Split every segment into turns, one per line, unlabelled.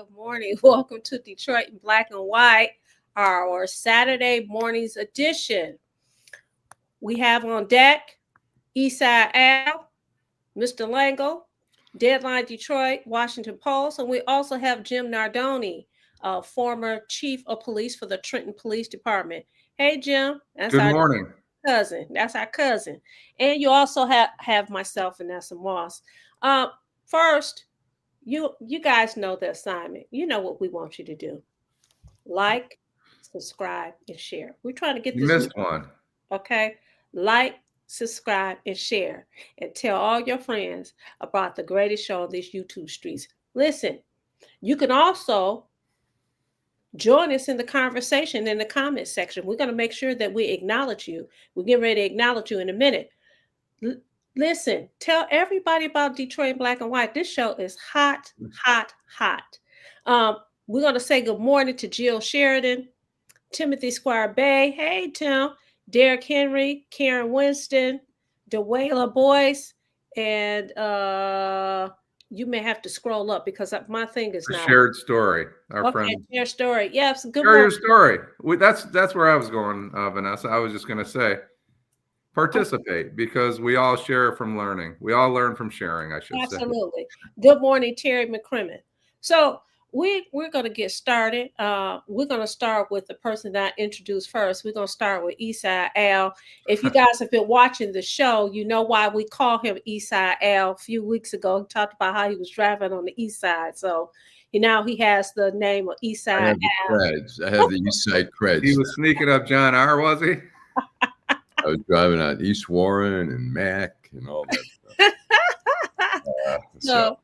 Good morning. Welcome to Detroit in Black and White, our Saturday morning's edition. We have on deck Eastside Al, Mr. Lengel, Deadline Detroit, Washington Post, and we also have Jim Nardone, former chief of police for the Trenton Police Department. Hey, Jim.
Good morning.
Cousin. That's our cousin. And you also have myself, Vanessa Moss. First, you guys know the assignment. You know what we want you to do. Like, subscribe, and share. We're trying to get
You
this.
missed one.
Okay. Like, subscribe, and share. And tell all your friends about the greatest show on these YouTube streets. Listen, you can also join us in the conversation in the comment section. We're going to make sure that we acknowledge you. We're getting ready to acknowledge you in a minute. Listen, tell everybody about Detroit Black and White. This show is hot, hot, hot. We're going to say good morning to Jill Sheridan, Timothy Squire Bay. Hey, Tim. Derek Henry, Karen Winston, DeWayla Boyce, and you may have to scroll up because my thing is not.
Shared story. Our friend.
Shared story. Yes. Good
Share
morning.
your story. That's where I was going, Vanessa. I was just going to say, participate because we all share from learning. We all learn from sharing, I should say.
Absolutely. Good morning, Terry McCrimmon. So we're going to get started. We're going to start with the person that I introduced first. We're going to start with Eastside Al. If you guys have been watching the show, you know why we call him Eastside Al. A few weeks ago, he talked about how he was driving on the east side. So now he has the name of Eastside Al.
I have the East Side creds.
He was sneaking up John R., was he?
I was driving on East Warren and Mac and all that stuff.
So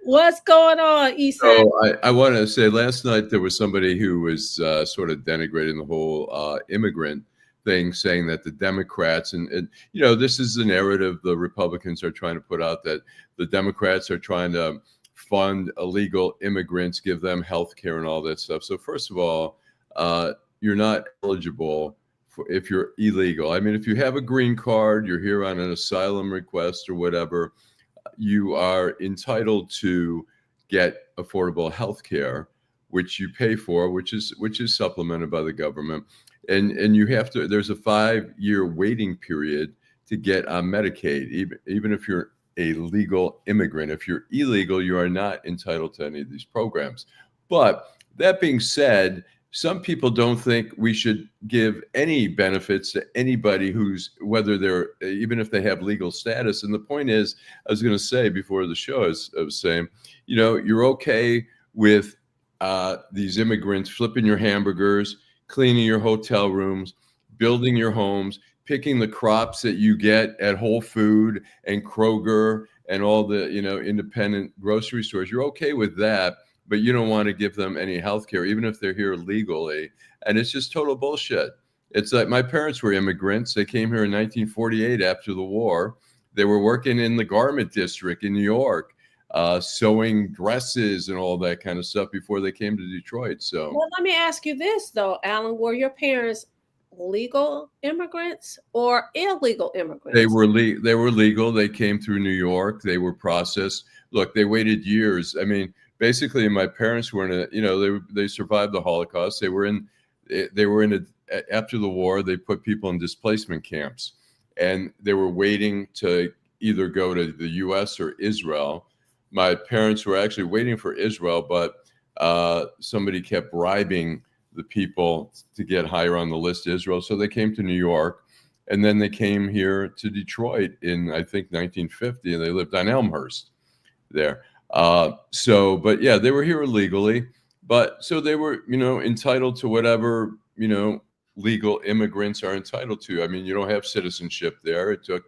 what's going on, Eastside?
So I want to say last night there was somebody who was sort of denigrating the whole immigrant thing, saying that the Democrats, and this is the narrative the Republicans are trying to put out, that the Democrats are trying to fund illegal immigrants, give them health care and all that stuff. So first of all, you're not eligible if you're illegal. I mean, if you have a green card, you're here on an asylum request or whatever, you are entitled to get affordable health care, which you pay for, which is supplemented by the government. And you have to, there's a 5-year waiting period to get on Medicaid, even if you're a legal immigrant. If you're illegal, you are not entitled to any of these programs. But that being said, some people don't think we should give any benefits to anybody whether they're, even if they have legal status. And the point is, I was going to say before the show, I was saying, you're okay with these immigrants flipping your hamburgers, cleaning your hotel rooms, building your homes, picking the crops that you get at Whole Food and Kroger and all the, independent grocery stores. You're okay with that, but you don't want to give them any health care, even if they're here legally. And it's just total bullshit. It's like my parents were immigrants. They came here in 1948 after the war. They were working in the garment district in New York, sewing dresses and all that kind of stuff before they came to Detroit. So,
well, let me ask you this, though, Allan. Were your parents legal immigrants or illegal immigrants?
They were legal. They came through New York. They were processed. Look, they waited years. I mean, basically, my parents were in they survived the Holocaust. They were in after the war, they put people in displacement camps, and they were waiting to either go to the U.S. or Israel. My parents were actually waiting for Israel, but somebody kept bribing the people to get higher on the list to Israel. So they came to New York, and then they came here to Detroit in, I think, 1950, and they lived on Elmhurst there. But yeah, they were here illegally, but so they were, entitled to whatever, legal immigrants are entitled to. I mean, you don't have citizenship there. It took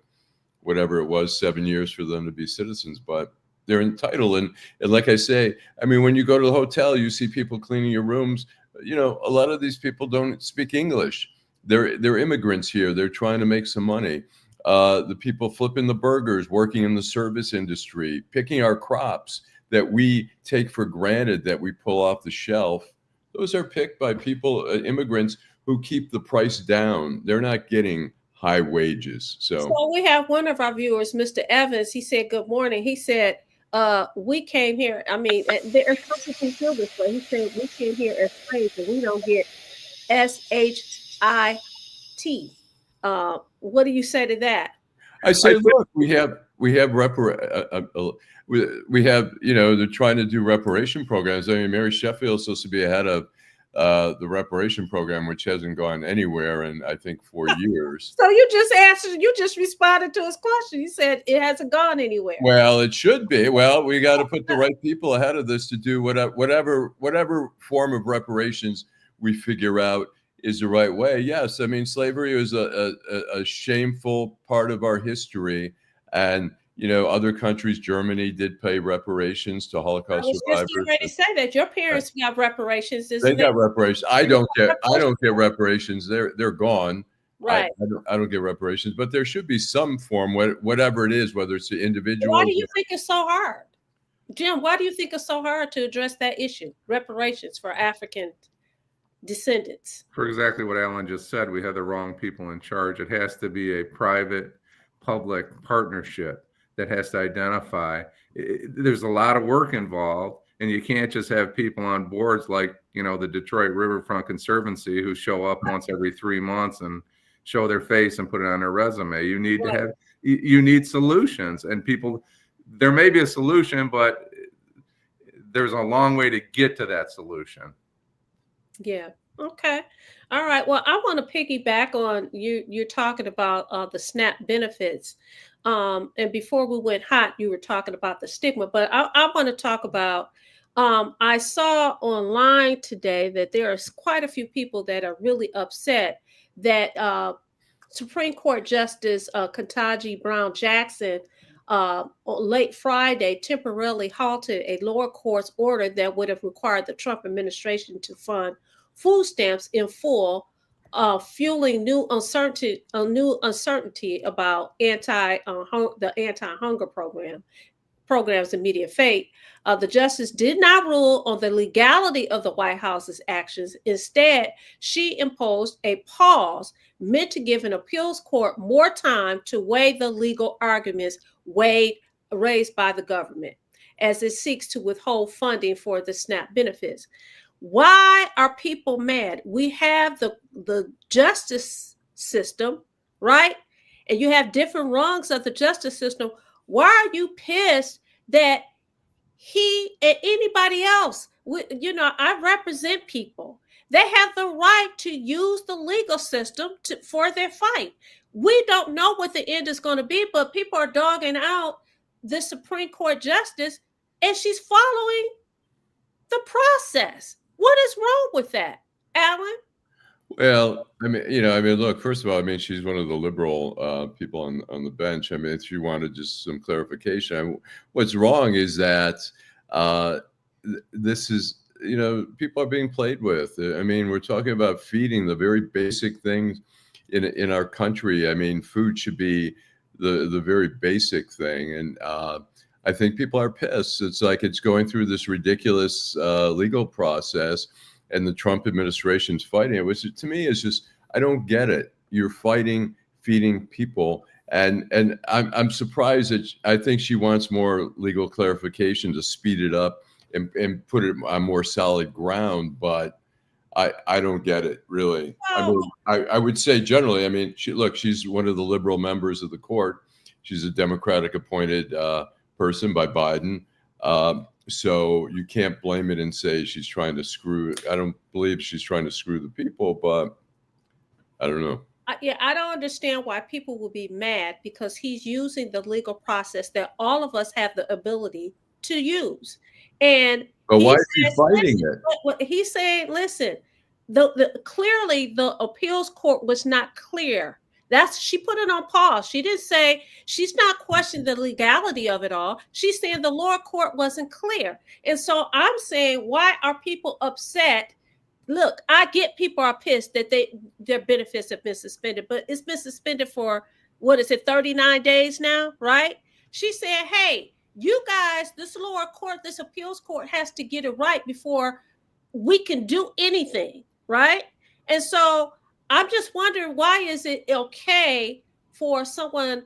whatever it was, 7 years for them to be citizens, but they're entitled. And like I say, I mean, when you go to the hotel, you see people cleaning your rooms. A lot of these people don't speak English. They're immigrants here. They're trying to make some money. The people flipping the burgers, working in the service industry, picking our crops that we take for granted that we pull off the shelf. Those are picked by people, immigrants, who keep the price down. They're not getting high wages. So
we have one of our viewers, Mr. Evans. He said, good morning. He said, we came here. I mean, there's some people feel this way. He said we came here as slaves and we don't get SHIT. What do you say to that?
I say, look, we have we have, you know, they're trying to do reparation programs. I mean, Mary Sheffield is supposed to be ahead of the reparation program, which hasn't gone anywhere in, I think, 4 years.
So you just answered, you just responded to his question. You said it hasn't gone anywhere.
Well, it should be. Well, we got to put the right people ahead of this to do whatever form of reparations we figure out is the right way. Yes, I mean, slavery was a shameful part of our history, and you know, other countries, Germany did pay reparations to Holocaust survivors.
I was just ready to say that your parents got reparations.
They got reparations. I don't get reparations. They're gone.
Right.
I don't get reparations, but there should be some form, whatever it is, whether it's the individual.
Why do you think it's so hard, Jim? Why do you think it's so hard to address that issue, reparations for African descendants?
For exactly what Allan just said, we have the wrong people in charge. It has to be a private-public partnership that has to identify. There's a lot of work involved, and you can't just have people on boards like, you know, the Detroit Riverfront Conservancy who show up once every 3 months and show their face and put it on their resume. You need to have, you need solutions, and people, there may be a solution, but there's a long way to get to that solution.
Yeah. Okay. All right. Well, I want to piggyback on you're talking about the SNAP benefits. And before we went hot, you were talking about the stigma, but I want to talk about, I saw online today that there are quite a few people that are really upset that Supreme Court Justice Ketanji Brown Jackson late Friday temporarily halted a lower court's order that would have required the Trump administration to fund food stamps in full, fueling new uncertainty about the anti-hunger program's immediate fate. The justice did not rule on the legality of the White House's actions. Instead, she imposed a pause meant to give an appeals court more time to weigh the legal arguments raised by the government as it seeks to withhold funding for the SNAP benefits. Why are people mad? We have the justice system, right? And you have different rungs of the justice system. Why are you pissed that he and anybody else, you know, I represent people. They have the right to use the legal system for their fight. We don't know what the end is going to be, but people are dogging out the Supreme Court justice, and she's following the process. What is wrong with that, Allan?
Well, I mean, look, first of all, I mean, she's one of the liberal people on the bench. I mean, if you wanted just some clarification, I mean, what's wrong is that this is, you know, people are being played with. I mean, we're talking about feeding the very basic things in our country. I mean, food should be the very basic thing. And I think people are pissed. It's like it's going through this ridiculous legal process, and the Trump administration's fighting it, which to me is just, I don't get it. You're fighting feeding people. And I'm surprised that I think she wants more legal clarification to speed it up and put it on more solid ground. But I don't get it, really. I mean, I would say generally, I mean, she's one of the liberal members of the court. She's a Democratic appointed person by Biden. So you can't blame it and say she's trying to screw. I don't believe she's trying to screw the people, but I don't know.
I don't understand why people will be mad, because he's using the legal process that all of us have the ability to use. And
but why is he fighting it?
He's saying, listen, clearly the appeals court was not clear. She put it on pause. She didn't say, she's not questioning the legality of it all. She's saying the lower court wasn't clear. And so I'm saying, why are people upset? Look, I get people are pissed that their benefits have been suspended, but it's been suspended for, 39 days now, right? She's saying, hey, you guys, this lower court, this appeals court has to get it right before we can do anything, right? And so I'm just wondering, why is it okay for someone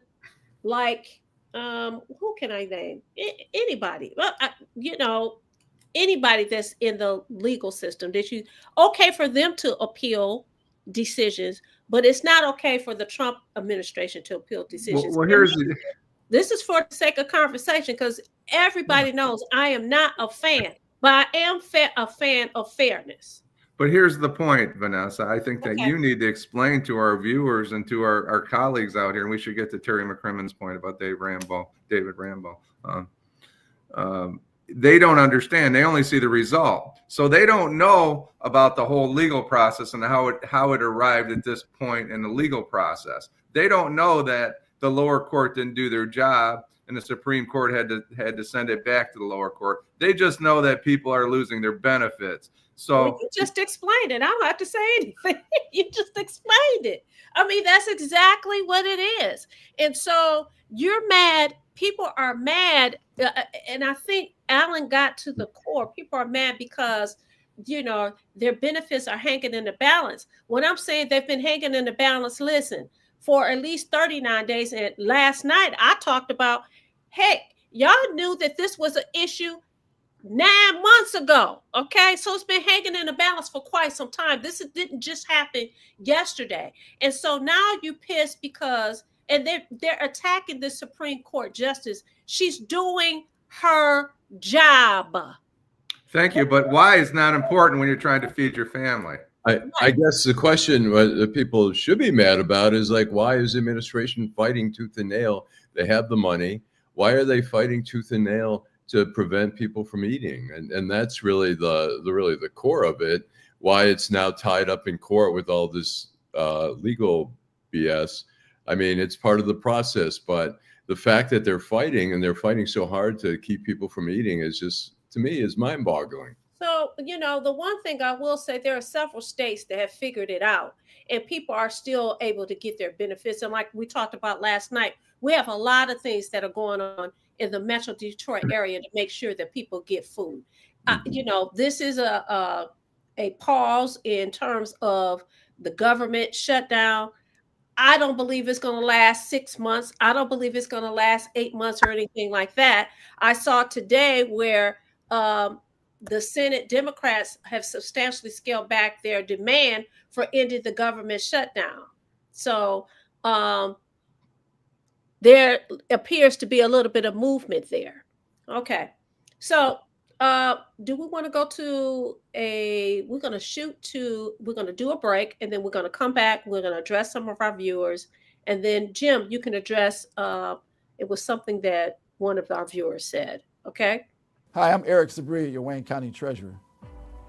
like Who can I name? Anybody. Well, anybody that's in the legal system that you okay for them to appeal decisions, but it's not okay for the Trump administration to appeal decisions.
Well,
And
here's the
this is for the sake of conversation because everybody knows I am not a fan, but I am a fan of fairness.
But here's the point, Vanessa. I think that
Okay.
you need to explain to our viewers and to our colleagues out here, and we should get to Terry McCrimmon's point about David Rambo. They don't understand. They only see the result. So they don't know about the whole legal process and how it arrived at this point in the legal process. They don't know that the lower court didn't do their job and the Supreme Court had to send it back to the lower court. They just know that people are losing their benefits. So
you just explained it. I don't have to say anything. You just explained it. I mean, that's exactly what it is. And so you're mad. People are mad. And I think Allan got to the core. People are mad because, their benefits are hanging in the balance. When I'm saying they've been hanging in the balance, listen, for at least 39 days. And last night I talked about, hey, y'all knew that this was an issue 9 months ago. Okay. So it's been hanging in the balance for quite some time. This didn't just happen yesterday. And so now you pissed because, and they're attacking the Supreme Court justice. She's doing her job.
thank you. But why is not important when you're trying to feed your family?
I guess the question that people should be mad about is like, why is the administration fighting tooth and nail? They have the money. Why are they fighting tooth and nail to prevent people from eating? And that's really the core of it. Why it's now tied up in court with all this legal BS. I mean, it's part of the process, but the fact that they're fighting and they're fighting so hard to keep people from eating is just, to me, is mind-boggling.
So, the one thing I will say, there are several states that have figured it out and people are still able to get their benefits. And like we talked about last night, we have a lot of things that are going on in the Metro Detroit area to make sure that people get food. This is a pause in terms of the government shutdown. I don't believe it's going to last 6 months. I don't believe it's going to last 8 months or anything like that. I saw today where the Senate Democrats have substantially scaled back their demand for ending the government shutdown. So there appears to be a little bit of movement there. Okay. So do we want to go to we're going to do a break and then we're going to come back. We're going to address some of our viewers. And then Jim, you can address, it was something that one of our viewers said. Okay.
Hi, I'm Eric Sabri, your Wayne County Treasurer.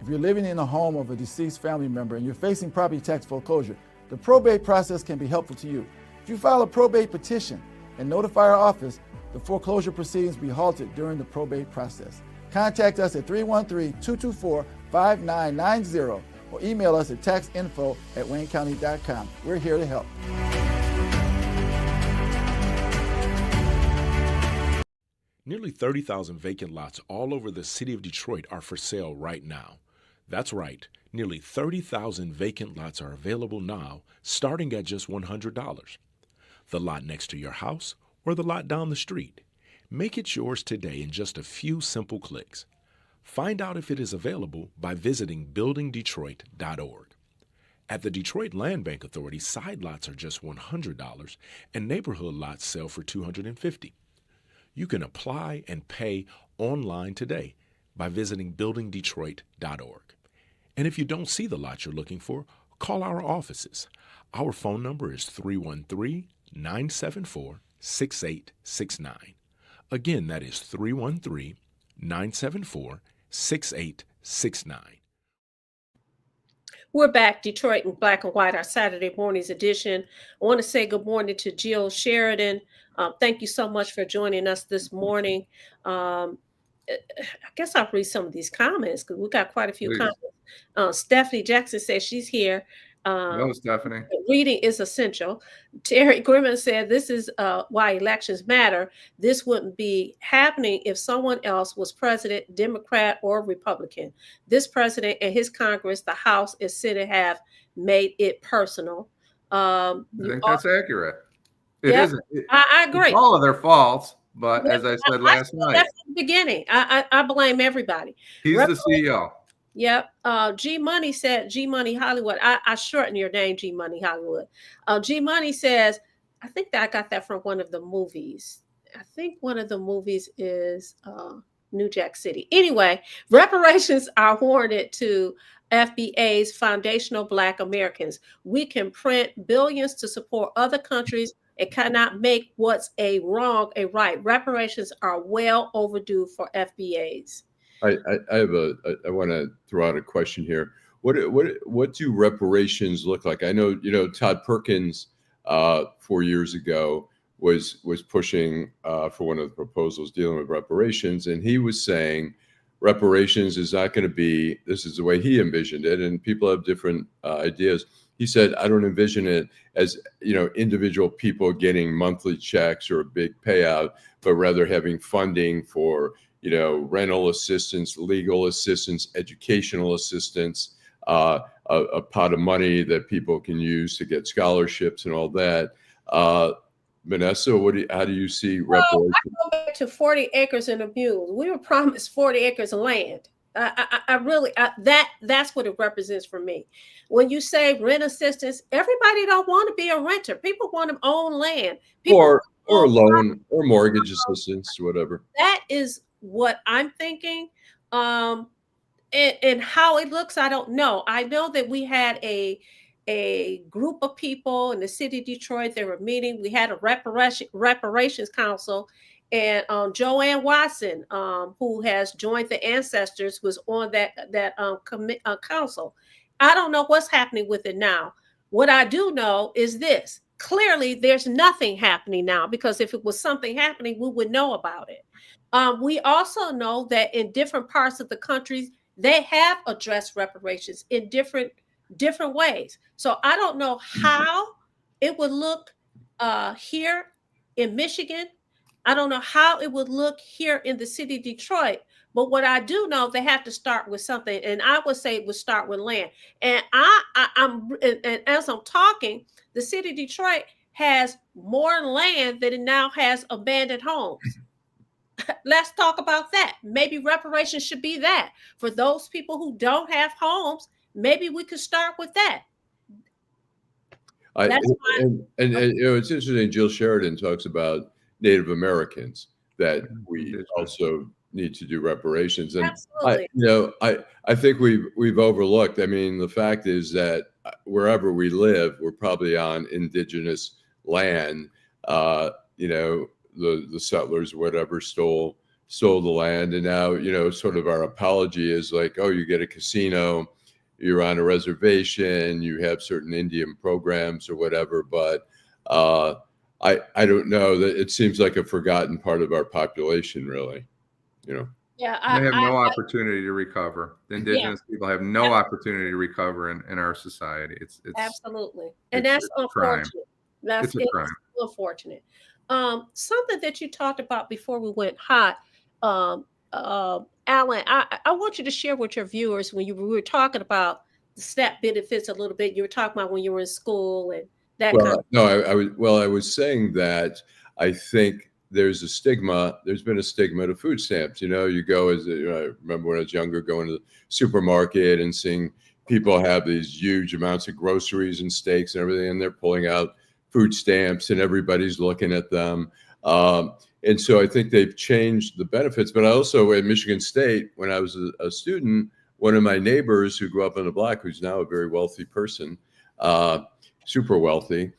If you're living in the home of a deceased family member and you're facing property tax foreclosure, the probate process can be helpful to you. If you file a probate petition and notify our office, the foreclosure proceedings will be halted during the probate process. Contact us at 313-224-5990 or email us at taxinfo@waynecounty.com. We're here to help.
Nearly 30,000 vacant lots all over the city of Detroit are for sale right now. That's right, nearly 30,000 vacant lots are available now, starting at just $100. The lot next to your house or the lot down the street. Make it yours today in just a few simple clicks. Find out if it is available by visiting buildingdetroit.org. At the Detroit Land Bank Authority, side lots are just $100 and neighborhood lots sell for $250. You can apply and pay online today by visiting buildingdetroit.org. And if you don't see the lot you're looking for, call our offices. Our phone number is 313-974-6869. Again, that is 313-974-6869.
We're back, Detroit in Black and White, our Saturday morning's edition. I want to say good morning to Jill Sheridan. Thank you so much for joining us this morning. I guess I'll read some of these comments because we got quite a few comments. Stephanie Jackson says she's here.
Hello, Stephanie.
Reading is essential. Terry Grimman said this is why elections matter. This wouldn't be happening if someone else was president, Democrat or Republican. This president and his Congress, the House and Senate have made it personal.
I think that's accurate. It
Yep.
isn't.
I
It's
agree.
all of their faults, but
Yep.
as I said
I
last
said
night,
that from the beginning. I blame everybody.
he's the CEO.
Yep. G Money said, G Money Hollywood. I shorten your name, G Money Hollywood. G Money says, I think that I got that from one of the movies. I think one of the movies is New Jack City. Anyway, reparations are warranted to FBA's foundational Black Americans. We can print billions to support other countries. It cannot make what's a wrong a right. Reparations are well overdue for FBAs.
I want to throw out a question here. What do reparations look like? I know, Todd Perkins 4 years ago was pushing for one of the proposals dealing with reparations, and he was saying reparations is not going to be, this is the way he envisioned it, and people have different ideas. He said, I don't envision it as, individual people getting monthly checks or a big payout, but rather having funding for, rental assistance, legal assistance, educational assistance, a pot of money that people can use to get scholarships and all that. Vanessa, how do you see reparations?
I go back to 40 acres and a mule. We were promised 40 acres of land. I really, that's what it represents for me. When you say rent assistance, everybody don't want to be a renter. People want to own land. People
Or loan or mortgage assistance, whatever.
That is what I'm thinking. And how it looks, I don't know. I know that we had a group of people in the city of Detroit. They were meeting. We had a reparations council, and Joanne Watson, who has joined the Ancestors, was on that council. I don't know what's happening with it now. What I do know is this: clearly, there's nothing happening now, because if it was something happening, we would know about it. We also know that in different parts of the country, they have addressed reparations in different ways. So I don't know how it would look here in Michigan. I don't know how it would look here in the city of Detroit. But what I do know, they have to start with something, and I would say it would start with land. And and as I'm talking, the city of Detroit has more land than it now has abandoned homes. Let's talk about that. Maybe reparations should be that. For those people who don't have homes, maybe we could start with that.
It's interesting. Jill Sheridan talks about Native Americans, that we also need to do reparations. And
Absolutely.
I think we've overlooked. I mean, the fact is that wherever we live, we're probably on indigenous land. The settlers, whatever, stole the land, and now sort of our apology is like, oh, you get a casino, you're on a reservation, you have certain Indian programs or whatever. But I don't know, that it seems like a forgotten part of our population, really.
Yeah,
they have no opportunity to recover. The indigenous people have no opportunity to recover in our society. It's
absolutely, and that's unfortunate.
It's a crime.
Unfortunate. Something that you talked about before we went hot, Allan, I want you to share with your viewers when we were talking about the SNAP benefits a little bit. You were talking about when you were in school and that kind of.
No, I was saying that I think there's been a stigma to food stamps. You go I remember when I was younger, going to the supermarket and seeing people have these huge amounts of groceries and steaks and everything, and they're pulling out food stamps and everybody's looking at them. And so I think they've changed the benefits. But I also, at Michigan State, when I was a student, one of my neighbors who grew up on the block, who's now a very wealthy person, super wealthy,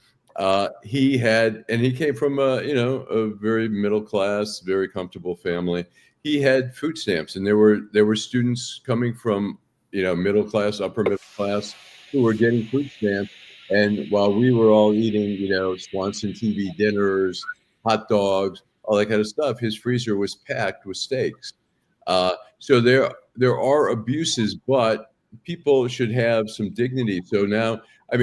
he came from a very middle class, very comfortable family. He had food stamps, and there were students coming from middle class, upper middle class, who were getting food stamps. And while we were all eating, Swanson TV dinners, hot dogs, all that kind of stuff, his freezer was packed with steaks. So there are abuses, but people should have some dignity. So now, I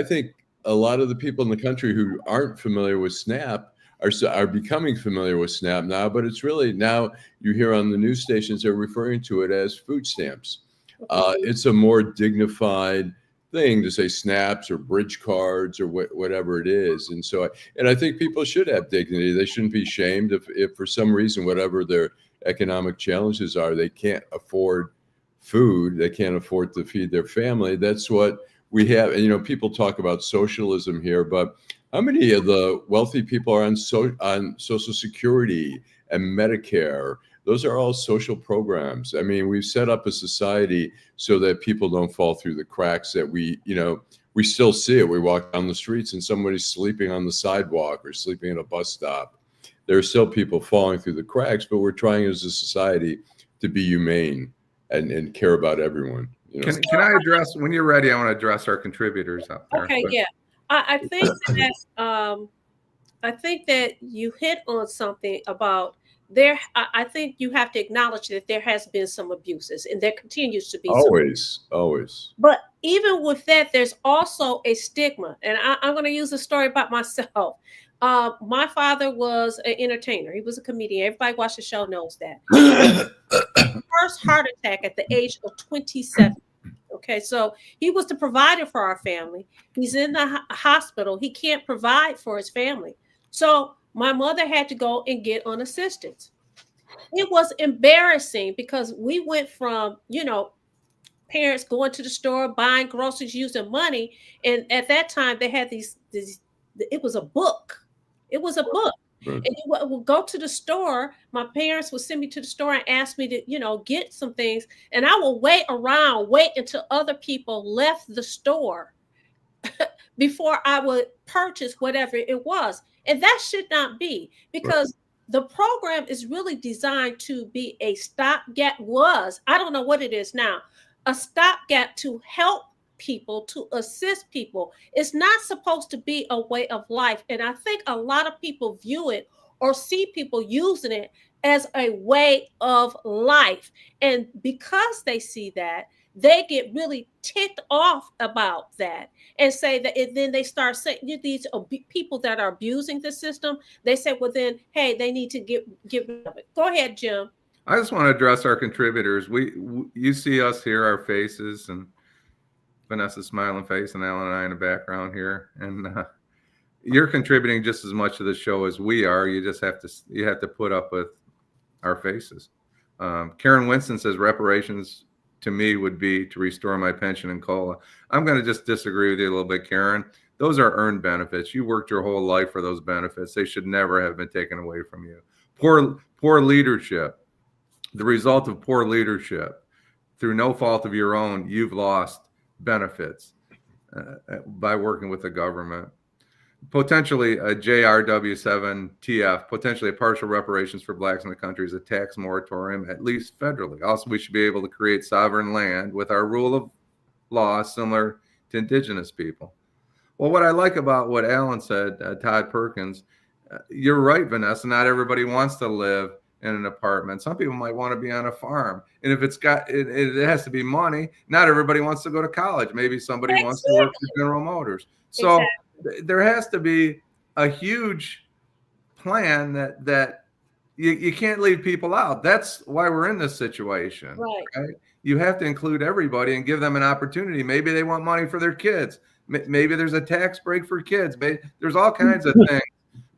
think a lot of the people in the country who aren't familiar with SNAP are becoming familiar with SNAP now, but it's really, now you hear on the news stations, they're referring to it as food stamps. It's a more dignified thing to say snaps or bridge cards or whatever it is. And so, I think people should have dignity. They shouldn't be shamed if for some reason, whatever their economic challenges are, they can't afford food, they can't afford to feed their family. That's what we have. And, you know, people talk about socialism here, but how many of the wealthy people are on Social Security and Medicare? Those are all social programs. I mean, we've set up a society so that people don't fall through the cracks that we still see it. We walk down the streets and somebody's sleeping on the sidewalk or sleeping at a bus stop. There are still people falling through the cracks, but we're trying as a society to be humane and care about everyone. You know?
Can I address, when you're ready, I want to address our contributors out there.
Okay, yeah. I think that you hit on something about there. I think you have to acknowledge that there has been some abuses, and there continues to be
always.
But even with that, there's also a stigma, and I'm going to use a story about myself. My father was an entertainer. He was a comedian. Everybody watch the show knows that. First heart attack at the age of 27. Okay, so he was the provider for our family. He's in the hospital. He can't provide for his family. So my mother had to go and get on assistance. It was embarrassing because we went from, parents going to the store, buying groceries, using money. And at that time, they had these it was a book. It was a book. Right. And you would go to the store. My parents would send me to the store and ask me to, get some things. And I will wait until other people left the store before I would purchase whatever it was. And that should not be, because the program is really designed to be a stopgap. I don't know what it is now, a stopgap to help people, to assist people. It's not supposed to be a way of life. And I think a lot of people view it or see people using it as a way of life. And because they see that, they get really ticked off about that and say that, and then they start saying, these people that are abusing the system, they say, well, then, hey, they need to get rid of it. Go ahead, Jim.
I just want to address our contributors. You see us here, our faces, and Vanessa's smiling face, and Allan and I in the background here. And you're contributing just as much to the show as we are. You just have to put up with our faces. Karen Winston says reparations to me would be to restore my pension and COLA. I'm going to just disagree with you a little bit, Karen. Those are earned benefits. You worked your whole life for those benefits. They should never have been taken away from you. Poor leadership. The result of poor leadership, through no fault of your own, you've lost benefits by working with the government. Potentially a JRW7TF, potentially a partial reparations for blacks in the country is a tax moratorium, at least federally. Also, we should be able to create sovereign land with our rule of law similar to indigenous people. Well, what I like about what Allan said, Todd Perkins, you're right, Vanessa, not everybody wants to live in an apartment. Some people might want to be on a farm. And if it has to be money, not everybody wants to go to college. Maybe somebody wants to work for General Motors. So there has to be a huge plan that you can't leave people out. That's why we're in this situation. Right? You have to include everybody and give them an opportunity. Maybe they want money for their kids. Maybe there's a tax break for kids. There's all kinds of things.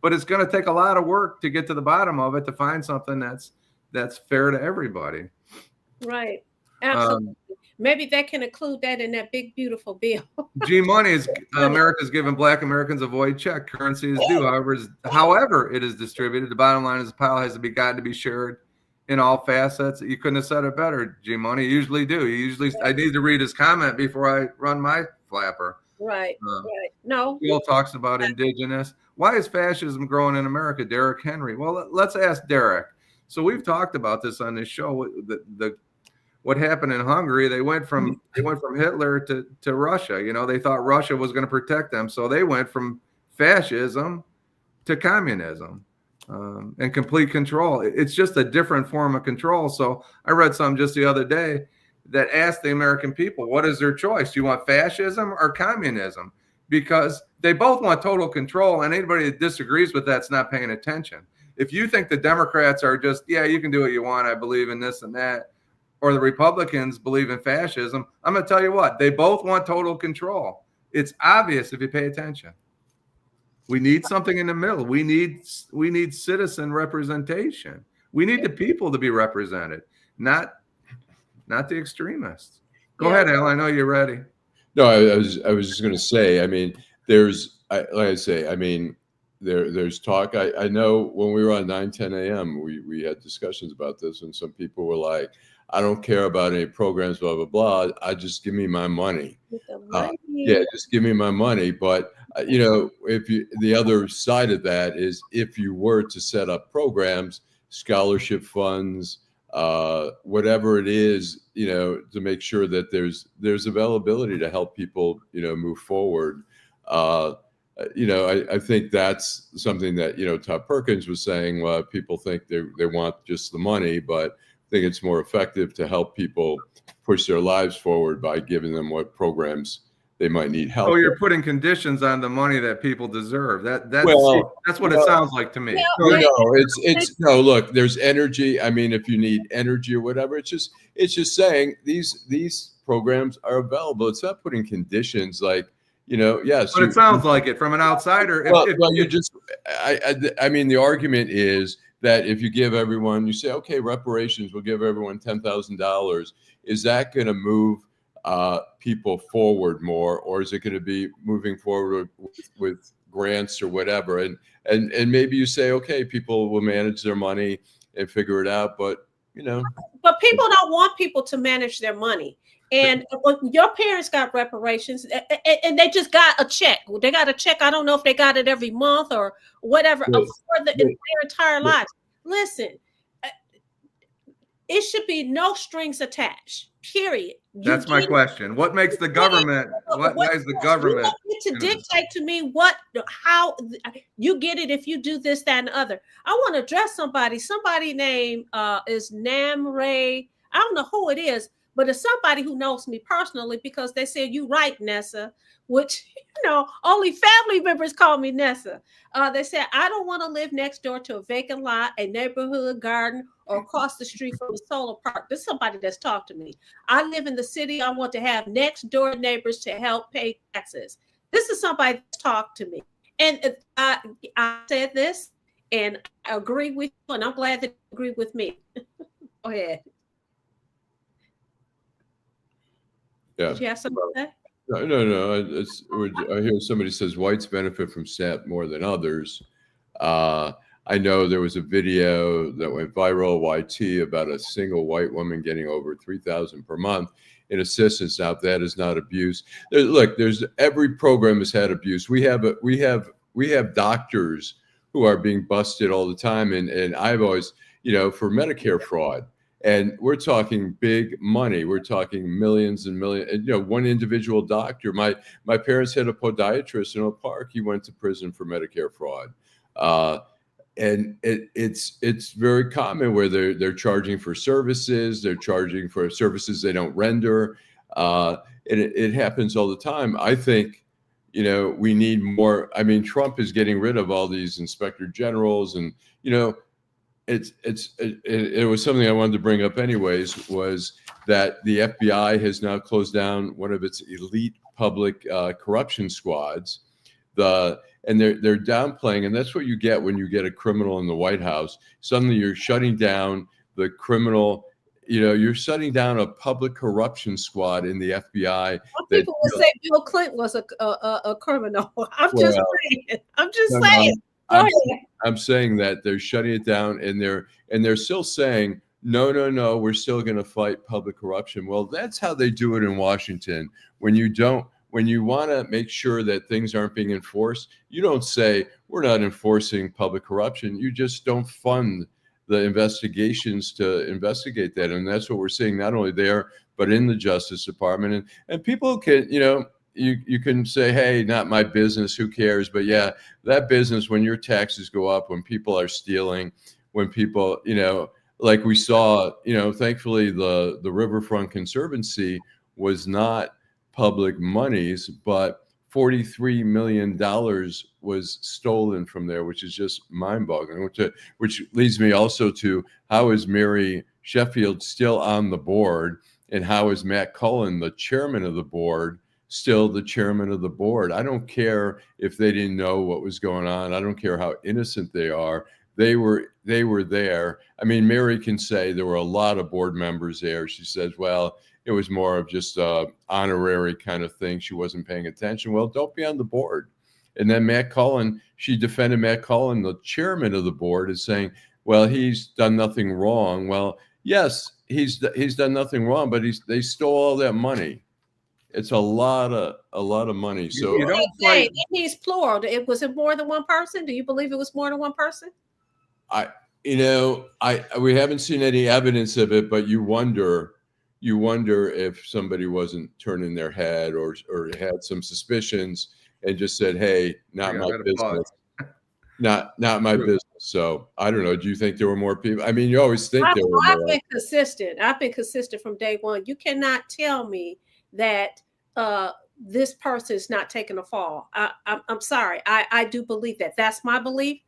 But it's going to take a lot of work to get to the bottom of it, to find something that's fair to everybody.
Right. Absolutely. Maybe they can include that in that big, beautiful bill.
G-Money is America's giving black Americans a void check. Currency is due. However it is distributed, the bottom line is the pile has to be shared in all facets. You couldn't have said it better, G-Money. You usually do. I need to read his comment before I run my flapper.
Right. No.
Bill talks about indigenous. Why is fascism growing in America? Derek Henry. Well, let's ask Derek. So we've talked about this on this show. What happened in Hungary? They went from Hitler to Russia. They thought Russia was going to protect them, so they went from fascism to communism and complete control. It's just a different form of control. So I read something just the other day that asked the American people, what is their choice? Do you want fascism or communism? Because they both want total control, and anybody that disagrees with that's not paying attention. If you think the Democrats are just, you can do what you want, I believe in this and that, or the Republicans believe in fascism, I'm going to tell you what, they both want total control. It's obvious if you pay attention. We need something in the middle. We need citizen representation. We need the people to be represented, not the extremists. Go ahead, Al. I know you're ready.
No, I was just going to say, I mean, there's talk. I know when we were on 9:10 a.m., we had discussions about this, and some people were like, I don't care about any programs, blah, blah, blah. I just give me my money. Yeah, just give me my money. But, the other side of that is if you were to set up programs, scholarship funds, whatever it is, to make sure that there's availability to help people, move forward. I think that's something that, Todd Perkins was saying. Well, people think they want just the money, but I think it's more effective to help people push their lives forward by giving them what programs they might need help.
Oh, you're putting conditions on the money that people deserve. That's what it sounds like to me.
No, look, there's energy. I mean, if you need energy or whatever, it's just saying these programs are available. It's not putting conditions like, yes.
But it sounds like it from an outsider.
I mean, the argument is that if you give everyone, you say, okay, reparations, we'll give everyone $10,000. Is that going to move people forward more, or is it going to be moving forward with grants or whatever? And maybe you say, okay, people will manage their money and figure it out, but
But people don't want people to manage their money. And your parents got reparations, and they just got a check. They got a check. I don't know if they got it every month or whatever for their entire lives. Listen, it should be no strings attached. Period.
That's my question. What makes the government? Why is the government
to dictate to me how you get it if you do this, that, and the other? I want to address somebody. Somebody named is Nam Ray. I don't know who it is, but it's somebody who knows me personally because they said, you right, Nessa, which, only family members call me Nessa. They said, I don't want to live next door to a vacant lot, a neighborhood garden, or across the street from a solar park. This is somebody that's talked to me. I live in the city. I want to have next door neighbors to help pay taxes. This is somebody that's talked to me. And I said this, and I agree with you, and I'm glad that you agree with me. Go ahead.
Yeah.
Did you have something to say?
No. I hear somebody says whites benefit from SNAP more than others. I know there was a video that went viral, YT, about a single white woman getting over $3,000 per month in assistance. Now, if that is not abuse, there's every program has had abuse. We have doctors who are being busted all the time, and I've always, for Medicare fraud. And we're talking big money. We're talking millions and millions. One individual doctor. My parents had a podiatrist in Oak Park. He went to prison for Medicare fraud. And it's very common where they're charging for services. They're charging for services they don't render. And it happens all the time. I think, we need more. I mean, Trump is getting rid of all these inspector generals, and it was something I wanted to bring up anyways, was that the FBI has now closed down one of its elite public corruption squads. And they're downplaying, and that's what you get when you get a criminal in the White House. Suddenly you're shutting down the criminal, you're shutting down a public corruption squad in the FBI.
Some people would say Bill Clinton was a criminal. I'm just saying.
I'm saying that they're shutting it down, and they're still saying, no, we're still going to fight public corruption. Well, that's how they do it in Washington. When you want to make sure that things aren't being enforced, you don't say, we're not enforcing public corruption. You just don't fund the investigations to investigate that. And that's what we're seeing, not only there, but in the Justice Department. And people can, you can say, hey, not my business, who cares? But yeah, that business, when your taxes go up, when people are stealing, when people, like we saw, thankfully the Riverfront Conservancy was not public monies, but $43 million was stolen from there, which is just mind-boggling. Which leads me also to, how is Mary Sheffield still on the board, and how is Matt Cullen, the chairman of the board, still the chairman of the board? I don't care if they didn't know what was going on. I don't care how innocent they are. They were there. I mean, Mary can say there were a lot of board members there. She says, well, it was more of just a honorary kind of thing. She wasn't paying attention. Well, don't be on the board. And then Matt Cullen, she defended Matt Cullen, the chairman of the board, as saying, well, he's done nothing wrong. Well, yes, he's done nothing wrong, but they stole all that money. It's a lot of money. So
You don't fight.
It means plural. Was it more than one person? Do you believe it was more than one person?
We haven't seen any evidence of it, but you wonder if somebody wasn't turning their head or had some suspicions and just said, hey, not my business. Not my business. So I don't know. Do you think there were more people? I mean, you always think there were more.
I've been consistent. I've been consistent from day one. You cannot tell me that this person is not taking a fall. I'm sorry. I do believe that. That's my belief.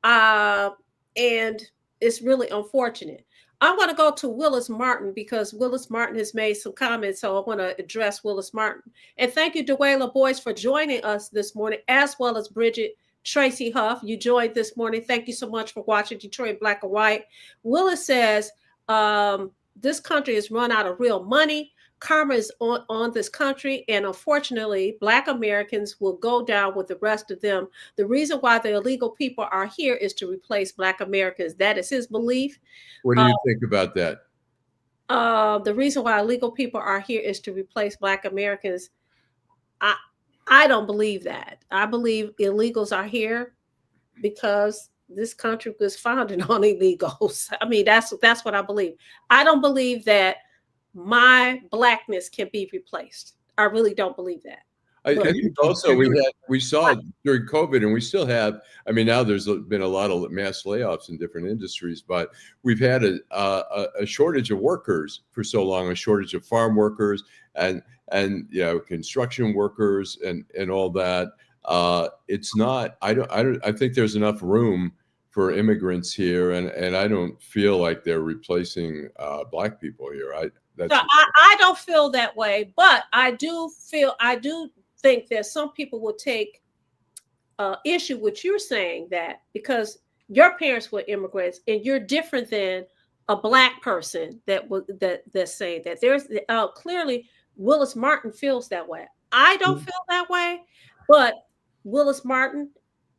And it's really unfortunate. I want to go to Willis Martin, because Willis Martin has made some comments. So I want to address Willis Martin. And thank you, Dewayla Boyce, for joining us this morning, as well as Bridget Tracy Huff. You joined this morning. Thank you so much for watching Detroit Black and White. Willis says, this country has run out of real money. Karma is on this country, and unfortunately, Black Americans will go down with the rest of them. The reason why the illegal people are here is to replace Black Americans. That is his belief.
What do you think about that?
The reason why illegal people are here is to replace Black Americans. I don't believe that. I believe illegals are here because this country was founded on illegals. I mean, that's what I believe. I don't believe that my Blackness can be replaced. I really don't believe that.
I think also we saw during COVID, and we still have. I mean, now there's been a lot of mass layoffs in different industries, but we've had a shortage of workers for so long, a shortage of farm workers and construction workers and all that. It's not. I think there's enough room for immigrants here, and I don't feel like they're replacing Black people here. I
don't feel that way, but I do think that some people will take issue with you saying that, because your parents were immigrants and you're different than a Black person that's saying that. There's clearly Willis Martin feels that way. I don't feel that way, but Willis Martin,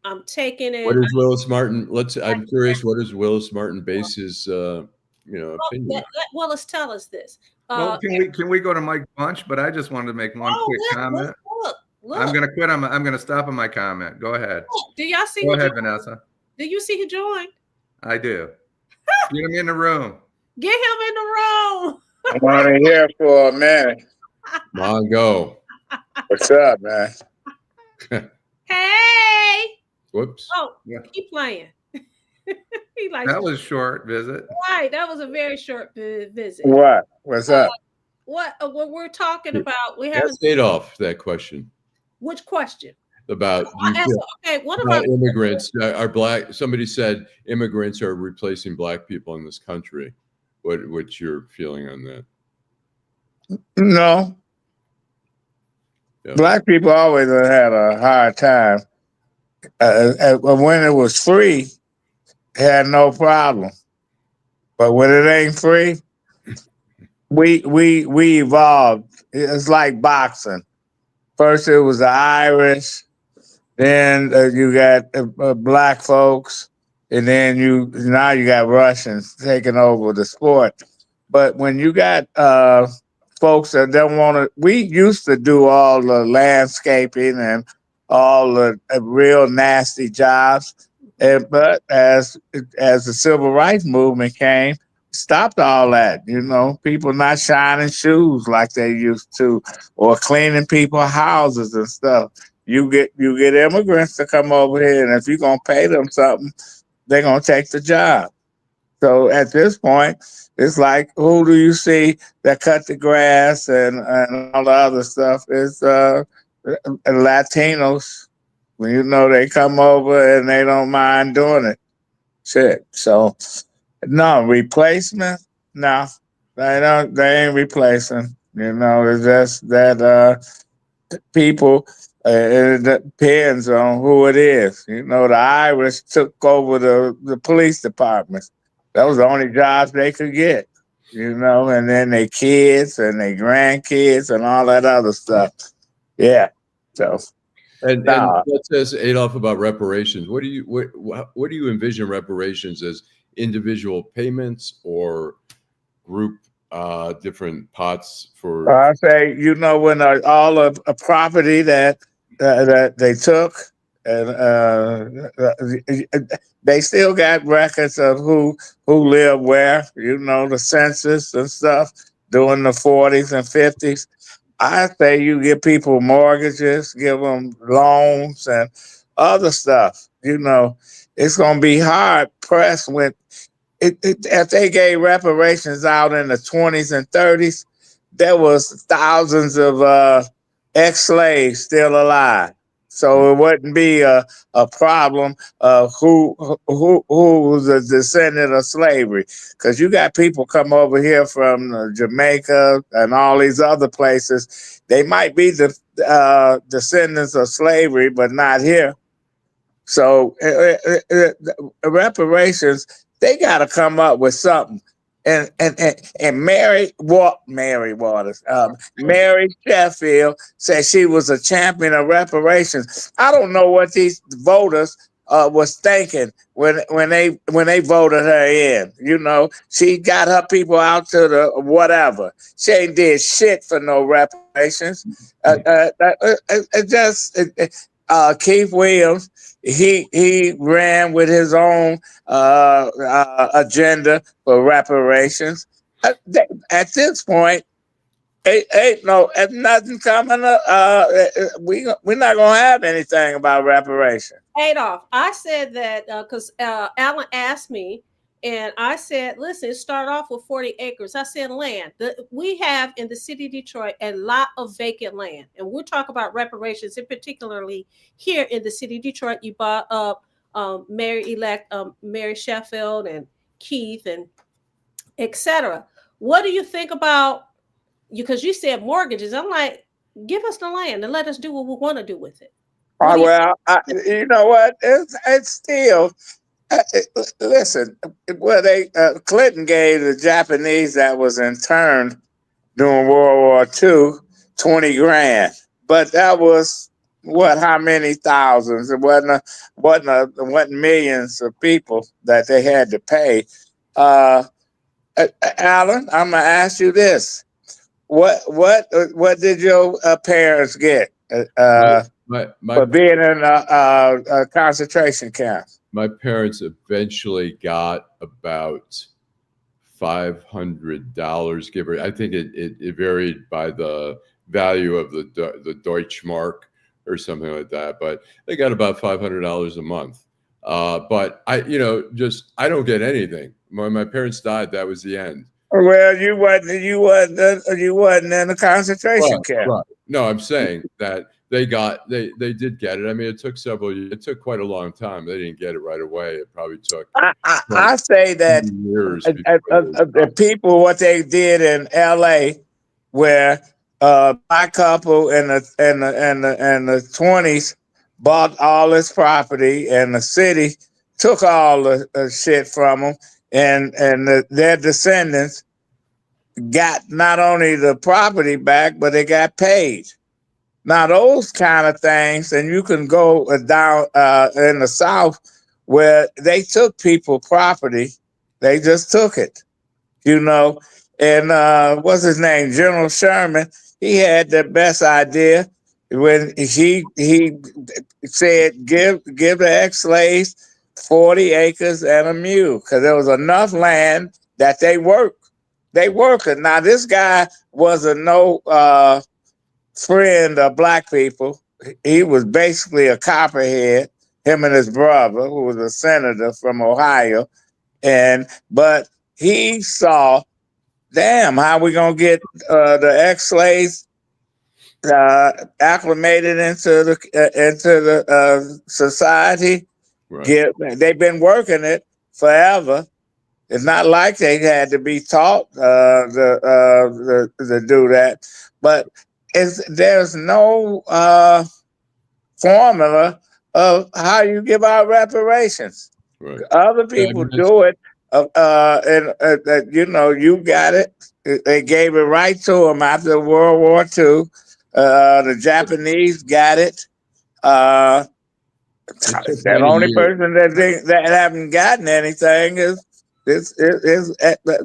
I'm taking it.
What is Willis Martin? I'm curious. What does Willis Martin base his opinion?
Let Willis tell us this.
Well, can we go to Mike Bunch? But I just wanted to make one quick comment.
Look.
I'm gonna quit. I'm gonna stop on my comment. Go ahead.
Do y'all see?
Go ahead, Vanessa.
Do you see who joined?
I do. Get him in the room.
Get him in the room.
I want to hear for a minute.
Mongo.
What's up, man?
Hey.
Whoops.
Oh, yeah. Keep playing.
That was a short visit.
Right. That was a very short visit.
What? What's up?
What we're talking about? We
have Adolph that question.
Which question?
About
what about
immigrants? Are Black? Somebody said immigrants are replacing Black people in this country. What's your feeling on that?
No. Yeah. Black people always had a hard time. When it was free, it had no problem. But when it ain't free, we evolved. It's like boxing. First it was the Irish, then you got Black folks, and then now you got Russians taking over the sport. But when you got folks that don't want to, we used to do all the landscaping and all the real nasty jobs. But as the civil rights movement came, stopped all that, people not shining shoes like they used to, or cleaning people's houses and stuff. You get immigrants to come over here, and if you're gonna pay them something, they're gonna take the job. So at this point, it's like, who do you see that cut the grass and all the other stuff? Is Latinos, when you know they come over and they don't mind doing it. Shit. So no replacement. No, they don't. They ain't replacing. You know, it's just that people. It depends on who it is. You know, the Irish took over the police departments. That was the only jobs they could get. You know, and then their kids and their grandkids and all that other stuff. Yeah. So
And
nah.
let's ask Adolph about reparations. What do you envision reparations as? Individual payments or group different pots for?
I say, you know, when all of a property that they took, and they still got records of who lived where. You know, the census and stuff during the 40s and 50s. I say you give people mortgages, give them loans and other stuff. You know, it's gonna be hard pressed when if they gave reparations out in the 20s and 30s, there was thousands of ex-slaves still alive. So it wouldn't be a problem of who was a descendant of slavery, because you got people come over here from Jamaica and all these other places. They might be the descendants of slavery, but not here. So reparations, they got to come up with something. And Mary Waters, Mary Sheffield said she was a champion of reparations. I don't know what these voters was thinking when they voted her in. You know, she got her people out to the whatever. She ain't did shit for no reparations. Keith Williams, he ran with his own agenda for reparations. At this point, ain't nothing coming up. We're not gonna have anything about reparations.
Adolph, I said that because Allan asked me, and I said, listen, start off with 40 acres. I said land. We have in the city of Detroit a lot of vacant land. And we'll talk about reparations, and particularly here in the city of Detroit. You brought up Mayor-elect Mary Sheffield and Keith and etc. What do you think about, because you said mortgages. I'm like, give us the land and let us do what we want to do with it.
You know what? It's still. Listen, Clinton gave the Japanese that was interned during World War II 20 grand, but that was how many thousands? It wasn't millions of people that they had to pay. Allan, I'm gonna ask you this: what did your parents get for being in a concentration camp?
My parents eventually got about $500, give or I think it varied by the value of the Deutschmark or something like that, but they got about $500 a month. But I don't get anything. When my parents died, that was the end.
Well, you wasn't in a concentration camp.
Right. No, I'm saying that they did get it. I mean, it took several years. It took quite a long time. They didn't get it right away. It probably took.
I say that
years.
The people, what they did in L.A., where black couple in the 20s bought all this property, and the city took all the shit from them, and their descendants got not only the property back, but they got paid. Now, those kind of things, and you can go down in the South where they took people property. They just took it, you know. And what's his name? General Sherman, he had the best idea when he said, give the ex-slaves 40 acres and a mule, because there was enough land that they worked. They worked it. Now, this guy wasn't no friend of black people. He was basically a copperhead, him and his brother, who was a senator from Ohio. But he saw, damn, how we gonna get the ex-slaves acclimated into the society.
Right.
They've been working it forever. It's not like they had to be taught to do that, but there's no formula of how you give out reparations.
Right.
Other
Yeah, I
people
mean,
do it, and you know, you got it. They gave it right to them after World War II. The Japanese got it.
it took
That
many
only
years.
person that haven't gotten anything is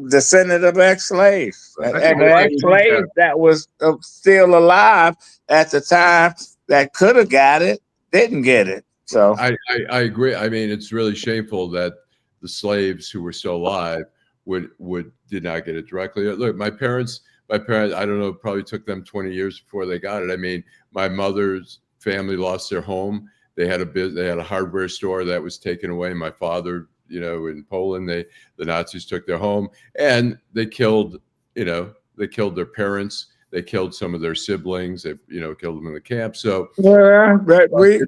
descendant of ex-slaves,
I
and
think
the
everybody needs
ex-slaves that was still alive at the time that could have got it didn't get it. So
I agree. I mean, it's really shameful that the slaves who were still alive did not get it directly. Look, my parents, I don't know, probably took them 20 years before they got it. I mean, my mother's family lost their home. They had a hardware store that was taken away. My father, you know, in Poland, the Nazis took their home, and they killed their parents. They killed some of their siblings. They, you know, killed them in the camp. So
yeah, but
slavery,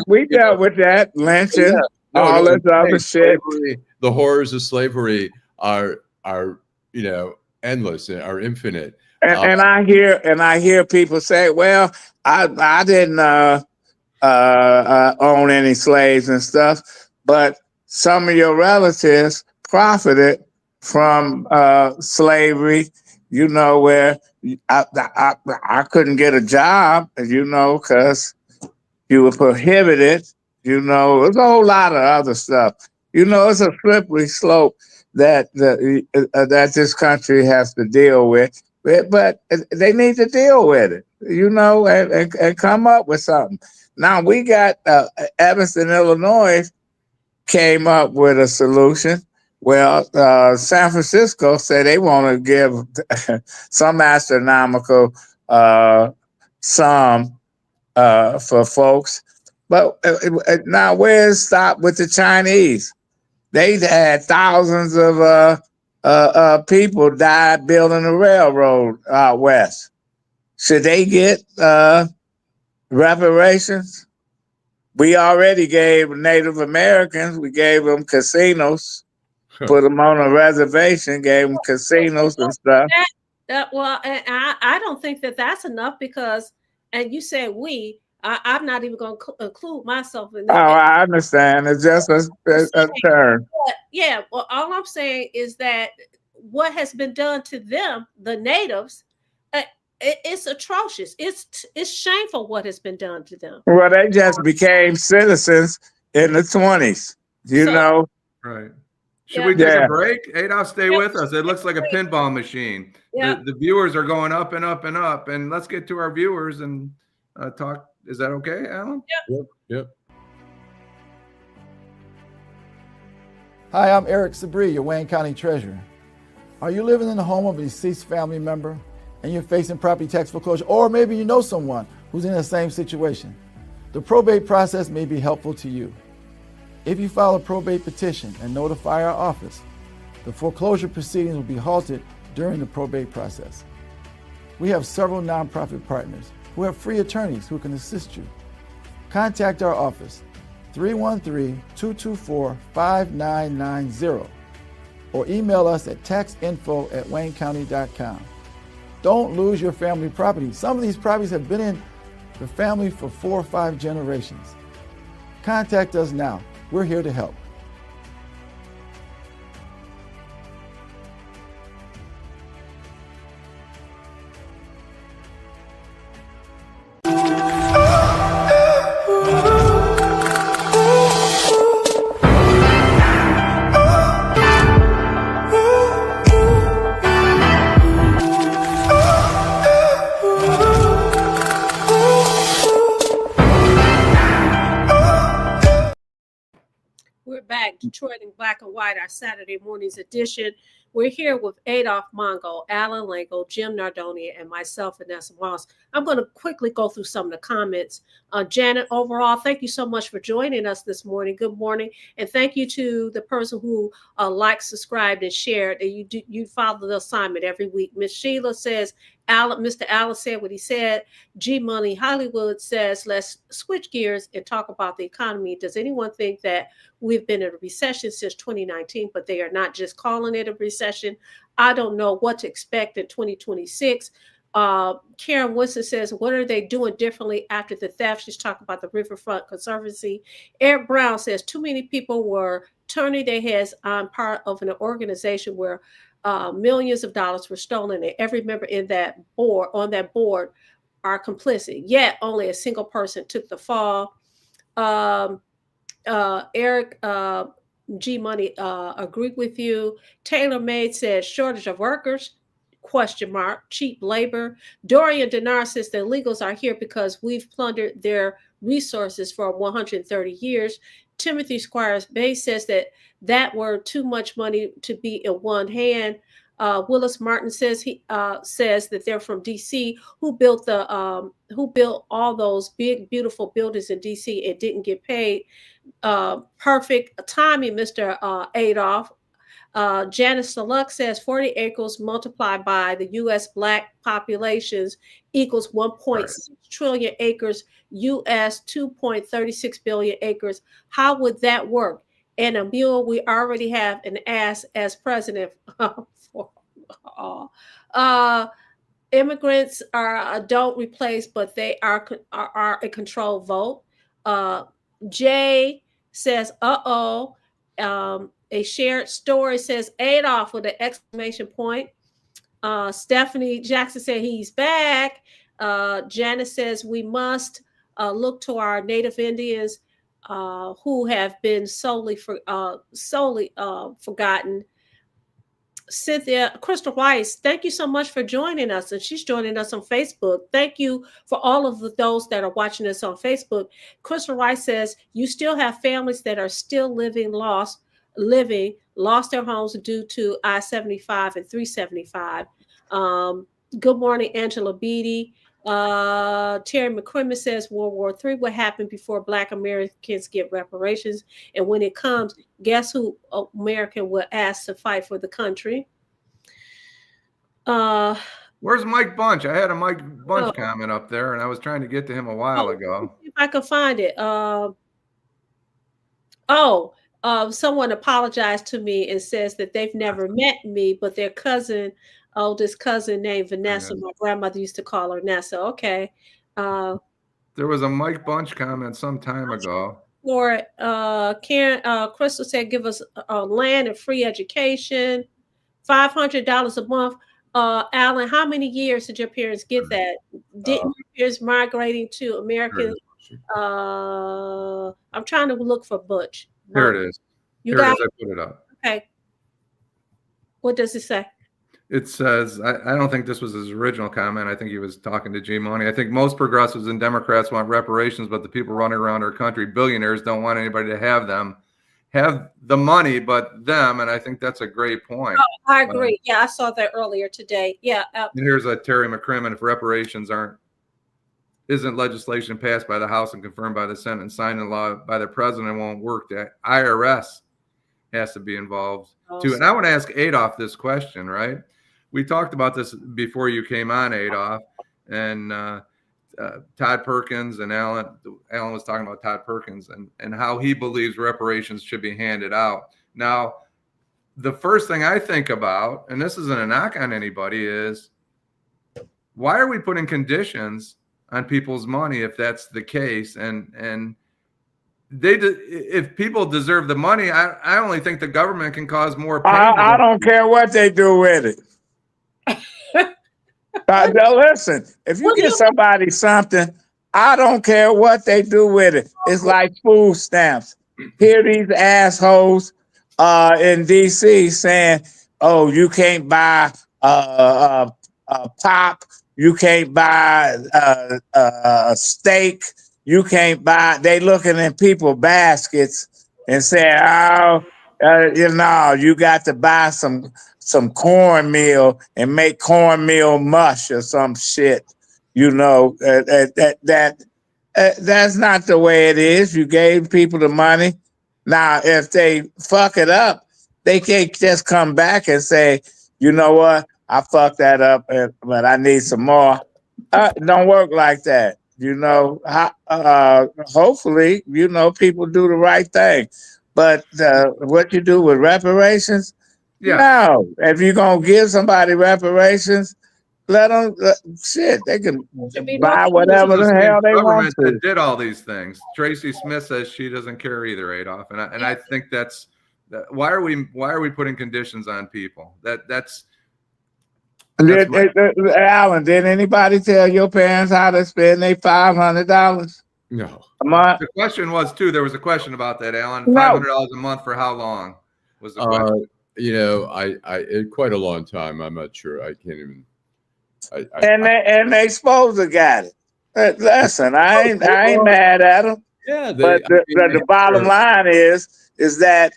we
you know,
dealt with that lynching,
no,
all this other shit.
slavery, the horrors of slavery are you know, endless, are infinite.
And I hear people say, well, I didn't own any slaves and stuff, but some of your relatives profited from slavery. You know, where I couldn't get a job, you know, because you were prohibited. You know, there's a whole lot of other stuff. You know, it's a slippery slope that that this country has to deal with. But they need to deal with it, you know, and come up with something. Now we got Evanston, Illinois, came up with a solution. Well, San Francisco said they want to give some astronomical sum for folks. But now where's stop with the Chinese? They had thousands of people died building a railroad out west. Should they get reparations? We already gave Native Americans, we gave them casinos, put them on a reservation, gave them casinos and stuff.
Well, I don't think that that's enough because, and you said we, I'm not even going to include myself in
Oh,
that.
I understand. It's just a term.
But yeah, well, all I'm saying is that what has been done to them, the natives, it's atrocious. It's shameful what has been done to them.
Well, they just became citizens in the 20s, you know?
Right. Should we take a break? Adolph, stay with us. It looks like a pinball machine. The viewers are going up and up and up. And let's get to our viewers and talk. Is that okay, Allan?
Yep.
Hi, I'm Eric Sabri, your Wayne County Treasurer. Are you living in the home of a deceased family member and you're facing property tax foreclosure, or maybe you know someone who's in the same situation? The probate process may be helpful to you. If you file a probate petition and notify our office, the foreclosure proceedings will be halted during the probate process. We have several nonprofit partners who have free attorneys who can assist you. Contact our office, 313-224-5990, or email us at taxinfo@waynecounty.com. Don't lose your family property. Some of these properties have been in the family for 4 or 5 generations. Contact us now. We're here to help.
We're back, Detroit in Black and White, our Saturday morning's edition. We're here with Adolph Mongo, Allan, Lengel, Jim Nardone, and myself, Vanessa. I'm going to quickly go through some of the comments. Janet, overall, thank you so much for joining us this morning. Good morning. And thank you to the person who liked, subscribed, and shared. And you follow the assignment every week. Miss Sheila says, Mr. Allan said what he said. G Money Hollywood says, let's switch gears and talk about the economy. Does anyone think that we've been in a recession since 2019, but they are not just calling it a recession? I don't know what to expect in 2026. Karen Winston says, what are they doing differently after the theft? She's talking about the Riverfront Conservancy. Eric Brown says, too many people were turning their heads on part of an organization where millions of dollars were stolen, and every member on that board are complicit. Yet only a single person took the fall. Eric G Money agreed with you. Taylor Maid says shortage of workers, ? Cheap labor. Dorian Denard says the illegals are here because we've plundered their resources for 130 years. Timothy Squires Bay says that were too much money to be in one hand. Willis Martin says says that they're from DC, who built all those big beautiful buildings in DC and didn't get paid. Perfect timing, Mr. Adolph. Janice Saluk says 40 acres multiplied by the U.S. Black populations equals 1.6 trillion acres, U.S. 2.36 billion acres. How would that work? And a mule, we already have an ass as president. Immigrants don't replace, but they are a controlled vote. Jay says, a shared story says Adolph with an exclamation point. Stephanie Jackson said he's back. Janice says we must look to our Native Indians who have been solely forgotten. Cynthia Crystal Weiss, thank you so much for joining us. And she's joining us on Facebook. Thank you for all of those that are watching us on Facebook. Crystal Weiss says you still have families that are still lost their homes due to I-75 and 375. Good morning, Angela Beatty. Terry McCrimmon says World War III will happen before Black Americans get reparations. And when it comes, guess who American will ask to fight for the country?
Where's Mike Bunch? I had a Mike Bunch comment up there, and I was trying to get to him a while ago.
If I could find it. Someone apologized to me and says that they've never met me, but their oldest cousin named Vanessa. My grandmother used to call her Nessa. Okay.
There was a Mike Bunch comment some time ago.
Or Karen Crystal said, give us land and free education, $500 a month. Allan, how many years did your parents get that? Didn't your parents migrating to America? I'm trying to look for Butch.
Here it is.
You got
it. I put it up.
Okay. What does it say?
It says, I don't think this was his original comment. I think he was talking to G Money. I think most progressives and Democrats want reparations, but the people running around our country, billionaires, don't want anybody to have the money but them. And I think that's a great point.
Oh, I agree. Yeah, I saw that earlier today. Yeah.
And here's a Terry McCrimmon. If reparations isn't legislation passed by the House and confirmed by the Senate and signed into law by the president, won't work. The IRS has to be involved too. And I want to ask Adolph this question, right? We talked about this before you came on, Adolph, and Todd Perkins and Allan was talking about Todd Perkins and how he believes reparations should be handed out. Now, the first thing I think about, and this isn't a knock on anybody, is why are we putting conditions on people's money if that's the case? And if people deserve the money, I only think the government can cause more pain.
I don't care what they do with it. Listen, if you give somebody something, I don't care what they do with it. It's like food stamps. Here these assholes in DC saying, oh, you can't buy a pop, you can't buy a steak, you can't buy. They looking in people's baskets and saying, oh, You got to buy some cornmeal and make cornmeal mush or some shit. That's not the way it is. You gave people the money. Now, if they fuck it up, they can't just come back and say, you know what, I fucked that up, but I need some more. Don't work like that. Hopefully, people do the right thing. But what you do with reparations,
Yeah.
no. If you're going to give somebody reparations, let them, they can buy whatever the hell they want
government
to.
that did all these things. Tracy Smith says she doesn't care either, Adolph, and I think that's why are we putting conditions on people? That's
Allan, did anybody tell your parents how to spend their $500
No.
a month?
The question was too. There was a question about that, Allan.
No.
$500 a month for how long was the question?
I quite a long time. I'm not sure. I can't even.
And they supposed to got it. Listen, I ain't mad at them.
Yeah,
But the bottom line is that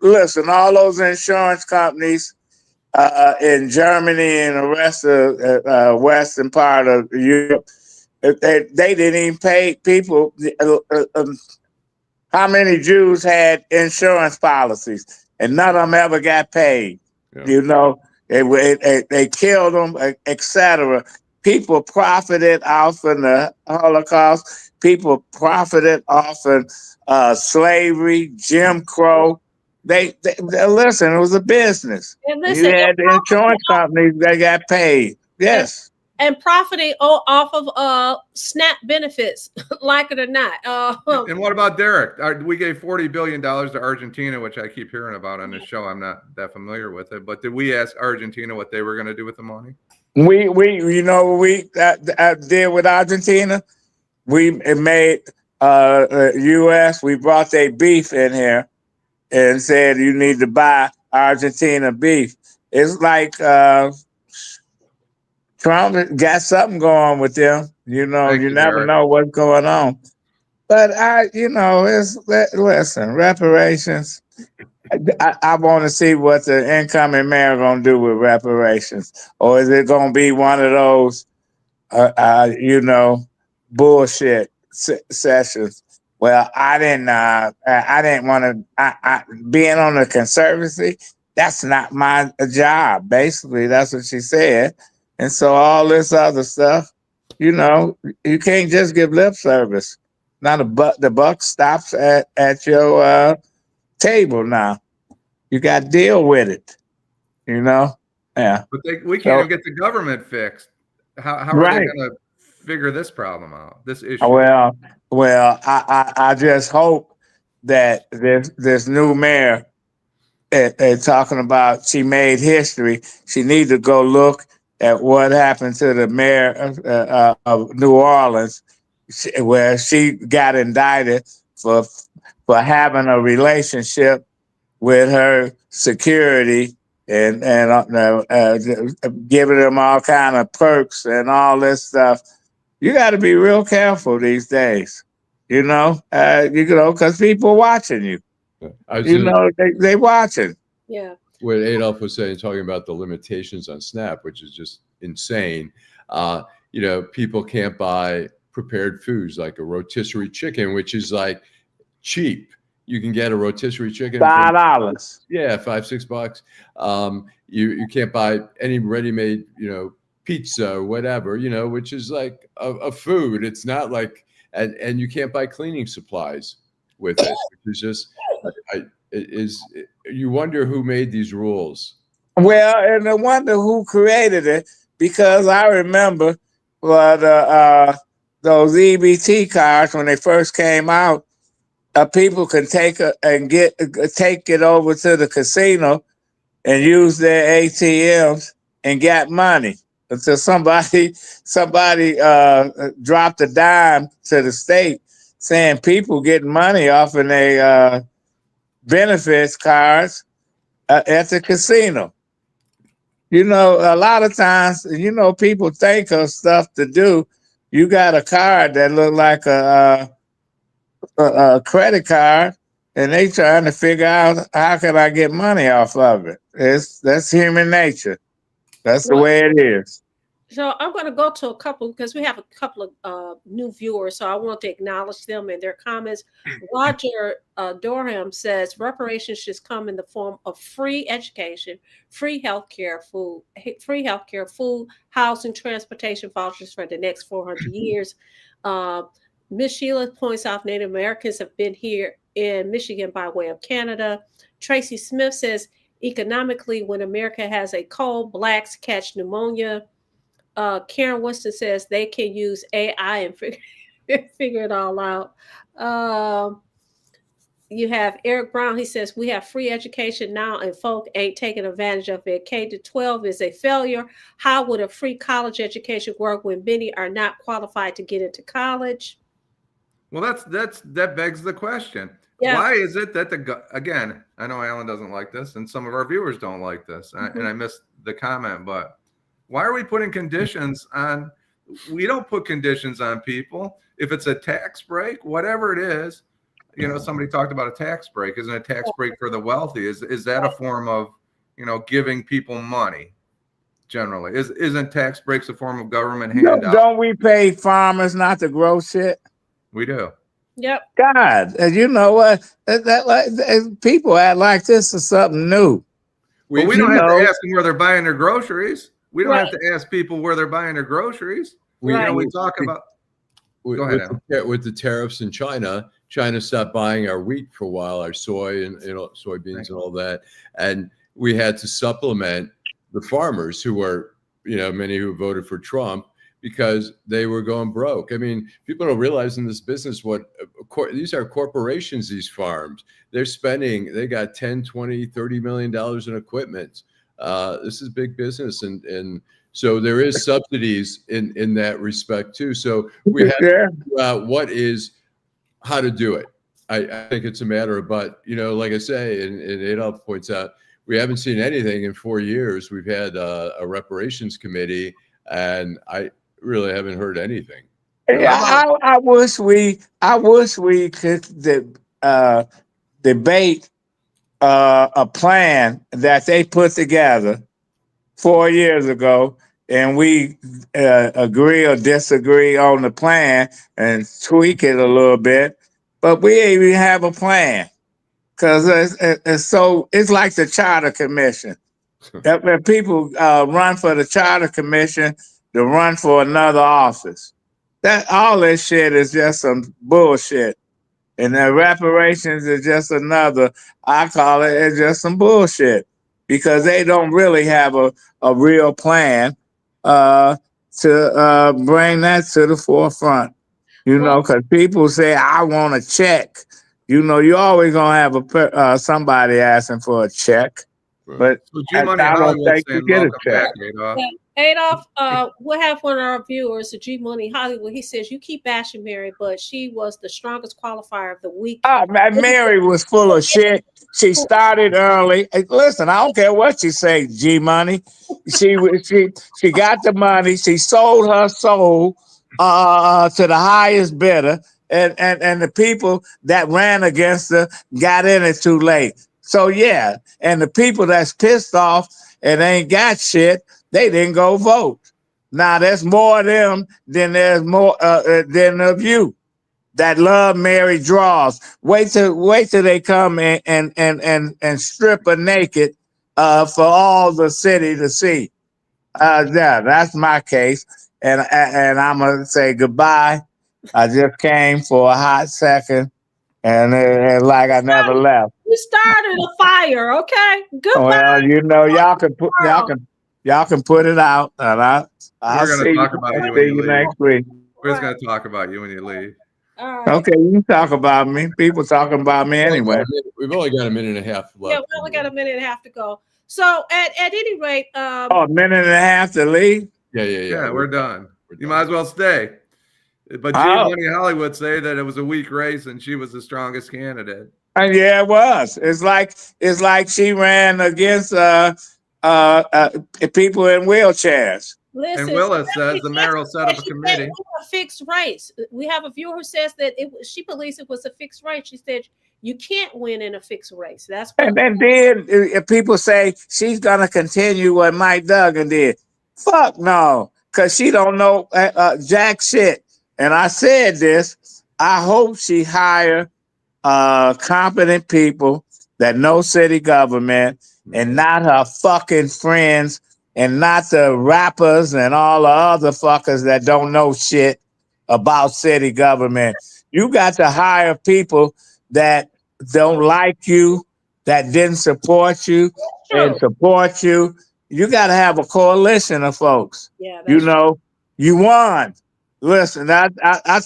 listen, all those insurance companies in Germany and the rest of western part of Europe, they didn't even pay people. How many Jews had insurance policies, and none of them ever got paid? Yeah. They killed them, etc. People profited off of the Holocaust. People profited off of slavery, Jim Crow. They listen. It was a business.
And listen,
you had the insurance companies that got paid. Yes.
And profiting off of SNAP benefits, like it or not.
And what about Derek? We gave $40 billion to Argentina, which I keep hearing about on this show. I'm not that familiar with it, but did we ask Argentina what they were going to do with the money?
We did with Argentina. We made U.S. We brought their beef in here and said you need to buy Argentina beef. It's like Trump got something going with them. You never
Derek.
know what's going on. But listen, reparations. I want to see what the incoming mayor going to do with reparations, or is it going to be one of those, bullshit sessions? Well, I didn't want to. Being on the conservancy, that's not my job. Basically, that's what she said. And so all this other stuff, you can't just give lip service. Now the buck stops at your table now. You got to deal with it. Yeah.
But we can't even get the government fixed. How are they going to figure this problem out? This issue?
Well, I just hope that this new mayor talking about she made history. She needs to go look at what happened to the mayor of New Orleans, where she got indicted for having a relationship with her security and giving them all kind of perks and all this stuff. You got to be real careful these days, because people are watching you. They watching.
Yeah.
What Adolph was saying, talking about the limitations on SNAP, which is just insane. People can't buy prepared foods like a rotisserie chicken, which is like cheap. You can get a rotisserie chicken
$5.
Yeah, $5-6. You can't buy any ready-made, pizza or whatever, which is like a food. It's not like, and you can't buy cleaning supplies with it, which is just, you wonder who made these rules.
Well, and I wonder who created it, because I remember those EBT cards when they first came out. People could take it over to the casino and use their ATMs and get money until somebody dropped a dime to the state saying people getting money off of their benefits cards at the casino. A lot of times, people think of stuff to do. You got a card that look like a credit card, and they trying to figure out how can I get money off of it. That's human nature. That's the way it is.
So I'm going to go to a couple because we have a couple of new viewers. So I want to acknowledge them and their comments. Roger Dorham says reparations should come in the form of free education, free healthcare, food, housing, transportation vouchers for the next 400 years. Miss Sheila points out Native Americans have been here in Michigan by way of Canada. Tracy Smith says economically, when America has a cold, blacks catch pneumonia. Karen Winston says they can use AI and figure it all out. You have Eric Brown. He says we have free education now and folk ain't taking advantage of it. K to 12 is a failure. How would a free college education work when many are not qualified to get into college?
Well, that begs the question.
Yeah.
Why is it that again, I know Allan doesn't like this and some of our viewers don't like this, and I missed the comment, but why are we putting conditions on? We don't put conditions on people. If it's a tax break, whatever it is, somebody talked about a tax break. Isn't a tax break for the wealthy? Is that a form of, giving people money? Generally, isn't tax breaks a form of government handout?
Don't we pay farmers not to grow shit?
We do.
Yep.
God, and you know what? People act like this is something new.
Well, we don't have to ask them where they're buying their groceries. We don't have to ask people where they're buying their groceries. We talk about. Go ahead.
With the tariffs in China stopped buying our wheat for a while, our soy and soybeans and all that, and we had to supplement the farmers who were, many who voted for Trump because they were going broke. I mean, people don't realize in this business these are corporations, these farms. They got 10, 20, $30 million in equipment. This is big business. And so there is subsidies in that respect too. So we have to figure out how to do it. I think it's a matter of, but like I say, and Adolph points out, we haven't seen anything in 4 years. We've had a reparations committee and I really haven't heard anything.
I wish we could debate a plan that they put together 4 years ago, and we agree or disagree on the plan and tweak it a little bit, but we ain't even have a plan because it's like the Charter Commission. When people run for the Charter Commission to run for another office, all this shit is just some bullshit. And the reparations is just another, I call it's just some bullshit because they don't really have a real plan to bring that to the forefront. Because people say, I want a check. You're always going to have somebody asking for a check. But I don't think you get a check.
Adolph, we'll have one of our viewers, G Money Hollywood. He says you keep bashing Mary, but she was the strongest qualifier of the week.
Mary was full of shit. She started early. Hey, listen, I don't care what you say, G Money. She got the money. She sold her soul to the highest bidder, and the people that ran against her got in it too late. So yeah, and the people that's pissed off and ain't got shit, they didn't go vote. Now there's more of them than there's more than of you that love Mary draws. Wait till they come and strip her naked for all the city to see. Yeah, that's my case, and I'm gonna say goodbye. I just came for a hot second, and like I never left.
You started a fire, okay? Goodbye.
Well, y'all can put it out, and I'll see you next week.
We're just gonna talk about you when you leave.
All right.
Okay, you can talk about me. People talking about me anyway.
We've only got a minute and a half left.
Yeah, we only got a minute and a half to go. So at any rate,
a minute and a half to leave.
Yeah, we're done. You might as well stay. But G Money Hollywood say that it was a weak race and she was the strongest candidate.
And yeah, it was. It's like she ran against people in wheelchairs.
Listen,
and Willis says the mayor will set up a committee.
A fixed race. We have a viewer who says that she believes it was a fixed race. She said You can't win in a fixed race. That's
And,
what.
and then if people say she's gonna continue what Mike Duggan did, fuck no, because she don't know jack shit. And I said this. I hope she hire competent people that know city government and not her fucking friends and not the rappers and all the other fuckers that don't know shit about city government. You got to hire people that don't like you, that didn't support you, and support you. You got to have a coalition of folks.
Yeah,
You
that's
know, you won. Listen, I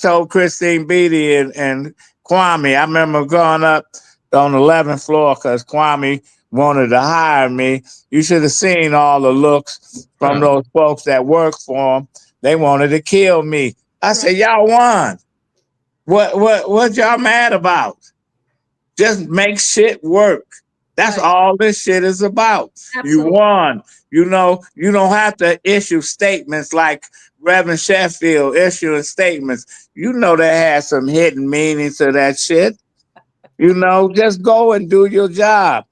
told Christine Beatty and Kwame, I remember going up on the 11th floor because Kwame wanted to hire me. You should have seen all the looks from those folks that work for him. They wanted to kill me. I said, y'all won. What y'all mad about? Just make shit work. That's all this shit is about.
Absolutely.
You won. You know, you don't have to issue statements like Reverend Sheffield issuing statements. You know there has some hidden meaning to that shit. You know, just go and do your job.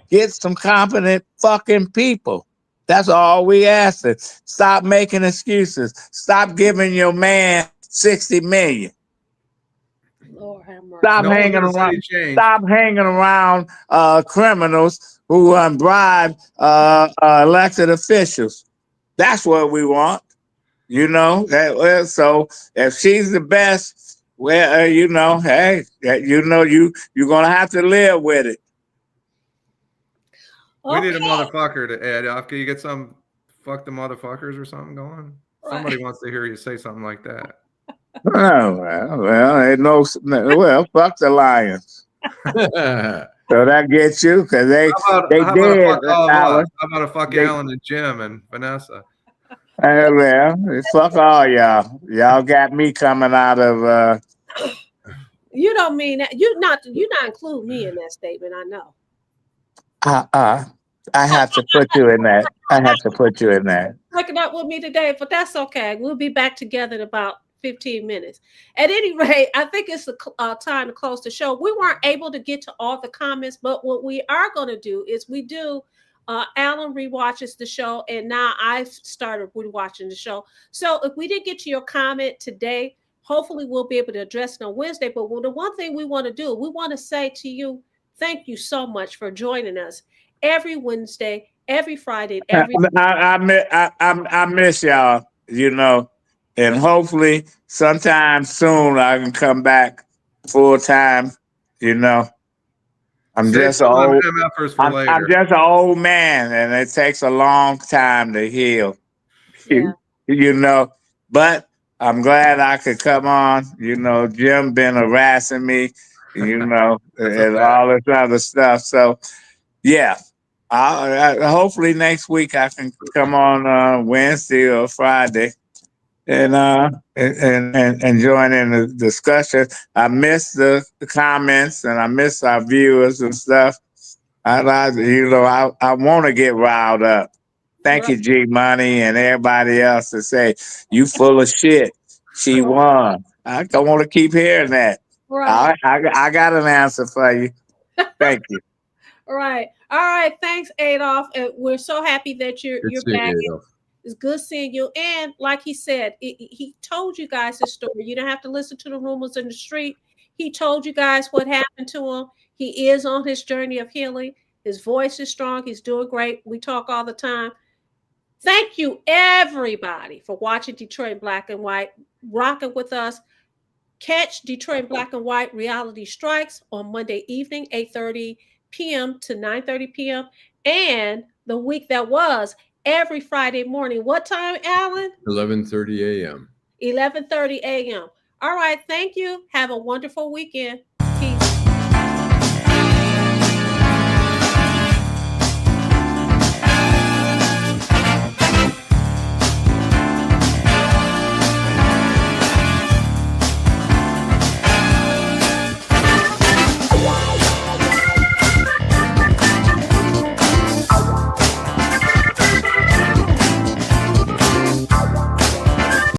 Get some competent fucking people. That's all we asking. Stop making excuses. Stop giving your man 60 million.
Lord have mercy.
Stop hanging around. Stop hanging around criminals who bribe elected officials. That's what we want. You know. So if she's the best, well, you know, hey, you know, you're gonna have to live with it.
We need a motherfucker to add up. Can you get some fuck the motherfuckers or something going? Somebody wants to hear you say something like that.
Oh, well, ain't no, well, fuck the Lions. So that gets you because they did.
How about a fuck Allan and Jim and Vanessa?
Well, fuck all y'all. Y'all got me coming out of.
You don't mean that. You're not include me in that statement. I know.
I have to put you in that. I have to put you in that.
Breaking up with me today, but that's okay. We'll be back together in about 15 minutes. At any rate, I think it's the time to close the show. We weren't able to get to all the comments, but what we are going to do is we do. Allan rewatches the show, and now I've started rewatching the show. So if we didn't get to your comment today, hopefully we'll be able to address it on Wednesday. But the one thing we want to do, we want to say to you, thank you so much for joining us every Wednesday, every Friday, every.
I miss y'all, you know, and hopefully sometime soon I can come back full time, you know. I'm just an old man, and it takes a long time to heal.
Yeah.
You know, but I'm glad I could come on. You know, Jim been harassing me, you know, and all this other stuff. So, yeah, I hopefully next week I can come on Wednesday or Friday and join in the discussion. I miss the comments and I miss our viewers and stuff. I want to get riled up. Thank you, G Money and everybody else to say you full of shit. She won. I don't want to keep hearing that.
Right.
I got an answer for you. Thank you.
All right. Thanks, Adolph. We're so happy that you're back. It's good seeing you. And like he said, he told you guys his story. You don't have to listen to the rumors in the street. He told you guys what happened to him. He is on his journey of healing. His voice is strong. He's doing great. We talk all the time. Thank you, everybody, for watching Detroit Black and White, rocking with us. Catch Detroit Black and White Reality Strikes on Monday evening, 8:30 p.m. to 9:30 p.m. And the week that was, every Friday morning. What time, Allan?
11:30 a.m.
11:30 a.m. All right. Thank you. Have a wonderful weekend.